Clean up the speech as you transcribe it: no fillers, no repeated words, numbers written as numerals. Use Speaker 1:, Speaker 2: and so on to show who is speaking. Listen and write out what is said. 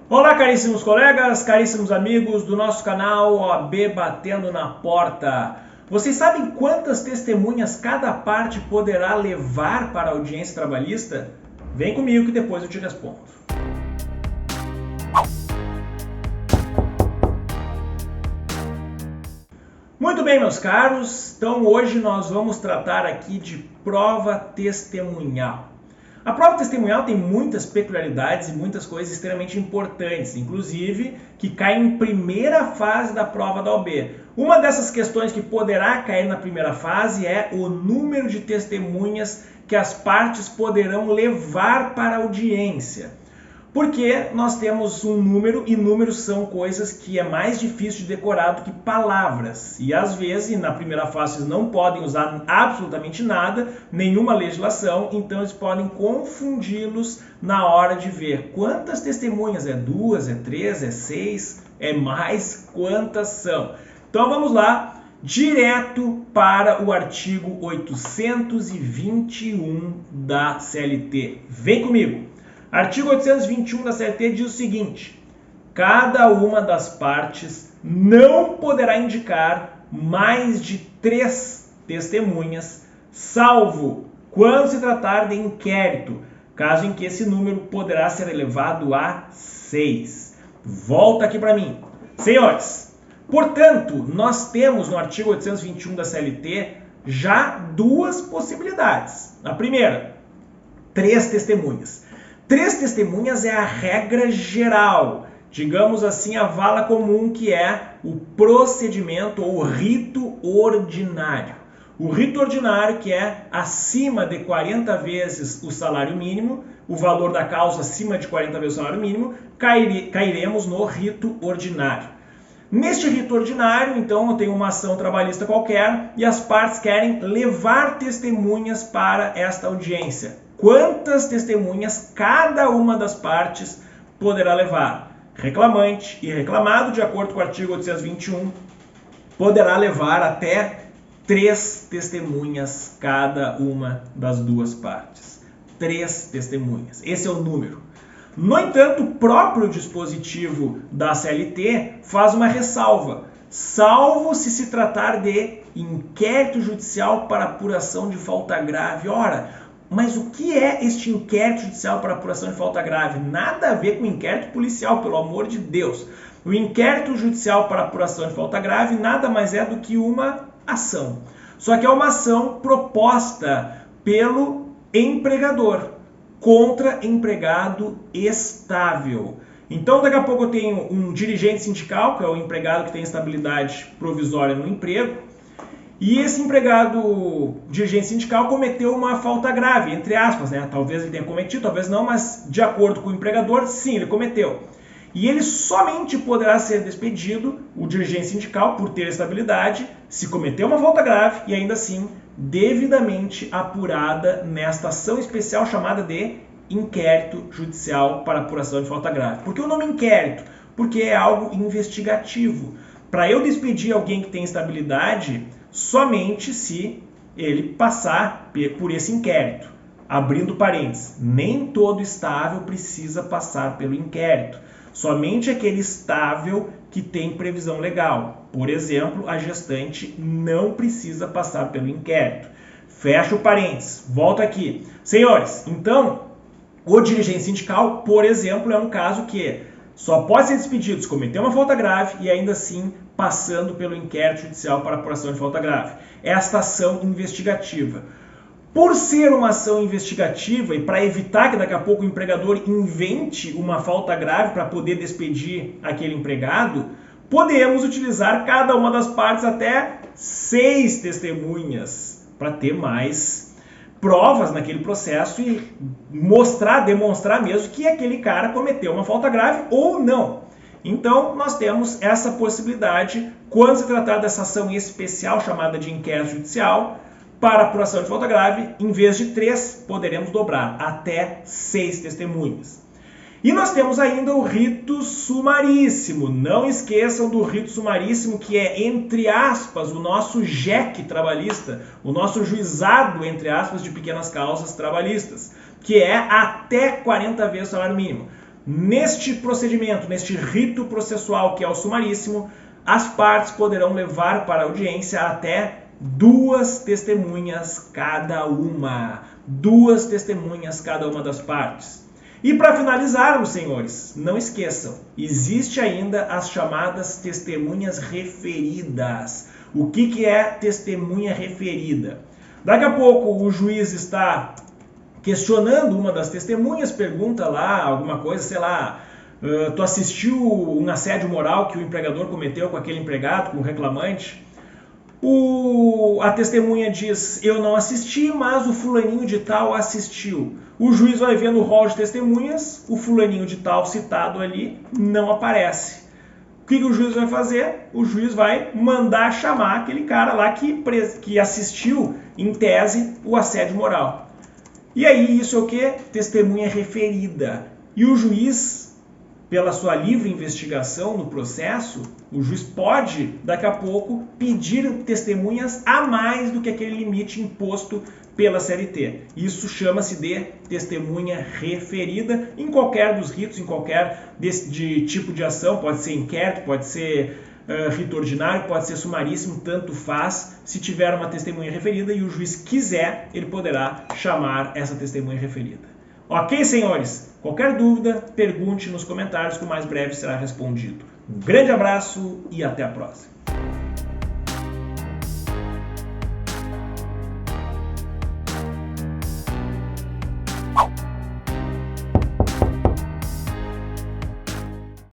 Speaker 1: Olá, caríssimos colegas, caríssimos amigos do nosso canal OAB Batendo na Porta. Vocês sabem quantas testemunhas cada parte poderá levar para a audiência trabalhista? Vem comigo que depois eu te respondo. Muito bem, meus caros, então hoje nós vamos tratar aqui de prova testemunhal. A prova testemunhal tem muitas peculiaridades e muitas coisas extremamente importantes, inclusive que caem em primeira fase da prova da OAB. Uma dessas questões que poderá cair na primeira fase é o número de testemunhas que as partes poderão levar para a audiência. Porque nós temos um número e números são coisas que é mais difícil de decorar do que palavras. E às vezes, na primeira fase, vocês não podem usar absolutamente nada, nenhuma legislação, então eles podem confundi-los na hora de ver quantas testemunhas, é 2, é 3, é 6, é mais, quantas são. Então vamos lá, direto para o artigo 821 da CLT. Vem comigo! Artigo 821 da CLT diz o seguinte: cada uma das partes não poderá indicar mais de 3 testemunhas, salvo quando se tratar de inquérito, caso em que esse número poderá ser elevado a 6. Volta aqui para mim. Senhores, portanto, nós temos no artigo 821 da CLT já 2 possibilidades. A primeira, 3 testemunhas. 3 testemunhas é a regra geral, digamos assim, a vala comum, que é o procedimento ou rito ordinário. O rito ordinário, que é acima de 40 vezes o salário mínimo, o valor da causa acima de 40 vezes o salário mínimo, cairemos no rito ordinário. Neste rito ordinário, então, eu tenho uma ação trabalhista qualquer e as partes querem levar testemunhas para esta audiência. Quantas testemunhas cada uma das partes poderá levar? Reclamante e reclamado, de acordo com o artigo 821, poderá levar até 3 testemunhas cada uma das 2 partes. 3 testemunhas. Esse é o número. No entanto, o próprio dispositivo da CLT faz uma ressalva. Salvo se tratar de inquérito judicial para apuração de falta grave. Ora, mas o que é este inquérito judicial para apuração de falta grave? Nada a ver com inquérito policial, pelo amor de Deus. O inquérito judicial para apuração de falta grave nada mais é do que uma ação. Só que é uma ação proposta pelo empregador contra empregado estável. Então, daqui a pouco eu tenho um dirigente sindical, que é o empregado que tem estabilidade provisória no emprego, e esse empregado dirigente sindical cometeu uma falta grave, entre aspas, né? Talvez ele tenha cometido, talvez não, mas de acordo com o empregador, sim, ele cometeu. E ele somente poderá ser despedido, o dirigente sindical, por ter estabilidade, se cometeu uma falta grave e ainda assim devidamente apurada nesta ação especial chamada de inquérito judicial para apuração de falta grave. Por que o nome inquérito? Porque é algo investigativo. Para eu despedir alguém que tem estabilidade, somente se ele passar por esse inquérito. Abrindo parênteses, nem todo estável precisa passar pelo inquérito. Somente aquele estável que tem previsão legal. Por exemplo, a gestante não precisa passar pelo inquérito. Fecha o parênteses. Volta aqui. Senhores, então, o dirigente sindical, por exemplo, é um caso que só pode ser despedido se cometer uma falta grave e ainda assim passando pelo inquérito judicial para apuração de falta grave. Esta ação investigativa. Por ser uma ação investigativa e para evitar que daqui a pouco o empregador invente uma falta grave para poder despedir aquele empregado, podemos utilizar cada uma das partes até 6 testemunhas para ter mais provas naquele processo e demonstrar mesmo que aquele cara cometeu uma falta grave ou não. Então, nós temos essa possibilidade quando se tratar dessa ação especial chamada de inquérito judicial para apuração de falta grave, em vez de 3, poderemos dobrar até 6 testemunhas. E nós temos ainda o rito sumaríssimo. Não esqueçam do rito sumaríssimo, que é, entre aspas, o nosso JEC trabalhista, o nosso juizado, entre aspas, de pequenas causas trabalhistas, que é até 40 vezes o salário mínimo. Neste procedimento, neste rito processual que é o sumaríssimo, as partes poderão levar para a audiência até 2 testemunhas cada uma. 2 testemunhas cada uma das partes. E para finalizarmos, senhores, não esqueçam, existe ainda as chamadas testemunhas referidas. O que é testemunha referida? Daqui a pouco o juiz está questionando uma das testemunhas, pergunta lá alguma coisa, sei lá, tu assistiu um assédio moral que o empregador cometeu com aquele empregado, com o reclamante? A testemunha diz, eu não assisti, mas o fulaninho de tal assistiu. O juiz vai ver no rol de testemunhas, o fulaninho de tal citado ali não aparece. O que o juiz vai fazer? O juiz vai mandar chamar aquele cara lá que assistiu, em tese, o assédio moral. E aí isso é o que? Testemunha referida. E o juiz, pela sua livre investigação no processo, o juiz pode, daqui a pouco, pedir testemunhas a mais do que aquele limite imposto pela CLT. Isso chama-se de testemunha referida em qualquer dos ritos, em qualquer tipo de ação, pode ser inquérito, pode ser rito ordinário, pode ser sumaríssimo, tanto faz. Se tiver uma testemunha referida e o juiz quiser, ele poderá chamar essa testemunha referida. Ok, senhores? Qualquer dúvida, pergunte nos comentários que o mais breve será respondido. Um grande abraço e até a próxima.